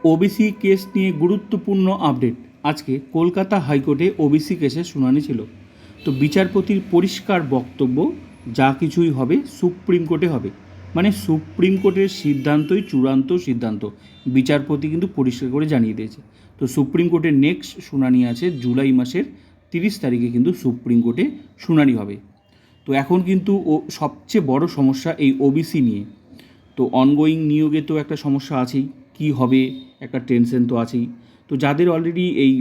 OBC case নিয়ে গুরুত্বপূর্ণ update. আজকে কলকাতা হাইকোর্টে ওবিসি কেসের শুনানি ছিল। তো বিচারপতির পরিষ্কার বক্তব্য, যা কিছুই হবে সুপ্রিম কোর্টে হবে, মানে সুপ্রিম কোর্টের সিদ্ধান্তই চূড়ান্ত সিদ্ধান্ত। বিচারপতি কিন্তু পরিষ্কার করে জানিয়ে দিয়েছে। তো সুপ্রিম কোর্টের নেক্সট শুনানি আছে জুলাই মাসের 30 তারিখে, কিন্তু সুপ্রিম কোর্টে শুনানি হবে। তো এখন কিন্তু সবচেয়ে বড় সমস্যা এই ওবিসি নিয়ে। তো অনগোয়িং নিয়োগে তো একটা সমস্যা আছেই, কি হবে একটা টেনশন তো আছেই। তো যাদের অলরেডি এই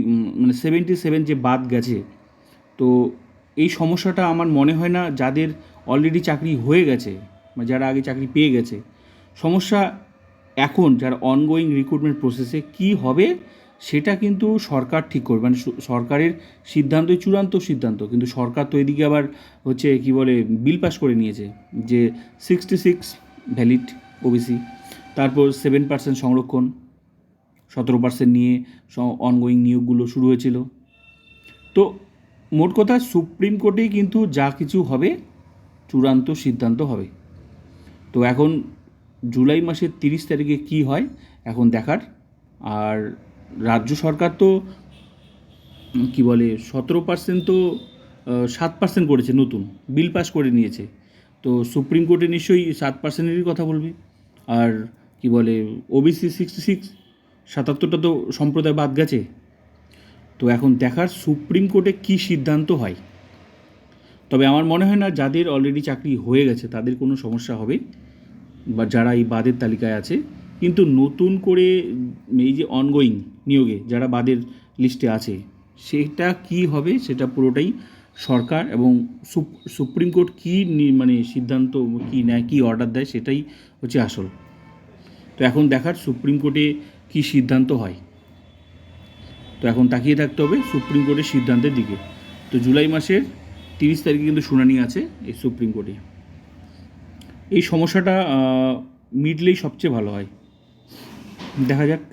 মানে 77 যে বাদ গেছে, তো এই সমস্যাটা আমার মনে হয় না যাদের অলরেডি চাকরি হয়ে গেছে, মানে যারা আগে চাকরি পেয়ে গেছে। সমস্যা এখন যারা অনগোয়িং রিক্রুটমেন্ট প্রসেসে কি হবে সেটা কিন্তু সরকার ঠিক করবে, মানে সরকারের সিদ্ধান্তই চূড়ান্ত সিদ্ধান্ত। কিন্তু সরকার তো এদিকে আবার হচ্ছে কি বলে বিল পাস করে নিয়েছে যে 66 ভ্যালিড ওবিসি, তারপর 7% সংরক্ষণ, 17% নিয়ে অনগোয়িং নিয়োগগুলো শুরু হয়েছিল। তো মোট কথা সুপ্রিম কোর্টেই কিন্তু যা কিছু হবে চূড়ান্ত সিদ্ধান্ত হবে। তো এখন জুলাই মাসের 30 তারিখে কি হয় এখন দেখার। আর রাজ্য সরকার তো কি বলে 17% তো 7% করেছে, নতুন বিল পাস করে নিয়েছে। তো সুপ্রিম কোর্টে নিশ্চয়ই 7%-এরই কথা বলবে। আর কি বলে ওবিসি 66, 77টা তো সম্প্রদায় বাদ গেছে। তো এখন দেখার সুপ্রিম কোর্টে কী সিদ্ধান্ত হয়। তবে আমার মনে হয় না যাদের অলরেডি চাকরি হয়ে গেছে তাদের কোনো সমস্যা হবে, বা যারা এই বাদের তালিকায় আছে। কিন্তু নতুন করে এই যে অনগোয়িং নিয়োগে যারা বাদের লিস্টে আছে, সেটা কি হবে সেটা পুরোটাই সরকার এবং সুপ্রিম কোর্ট কী মানে সিদ্ধান্ত কী নেয়, কী অর্ডার দেয়, সেটাই হচ্ছে আসল। তো এখন দেখার সুপ্রিম কোর্টে কী সিদ্ধান্ত হয়। তো এখন তাকিয়ে থাকতে হবে সুপ্রিম কোর্টের সিদ্ধান্তের দিকে। তো জুলাই মাসের 30 তারিখে কিন্তু শুনানি আছে এই সুপ্রিম কোর্টে। এই সমস্যাটা মিটলেই সবচেয়ে ভালো হয়, দেখা যাক।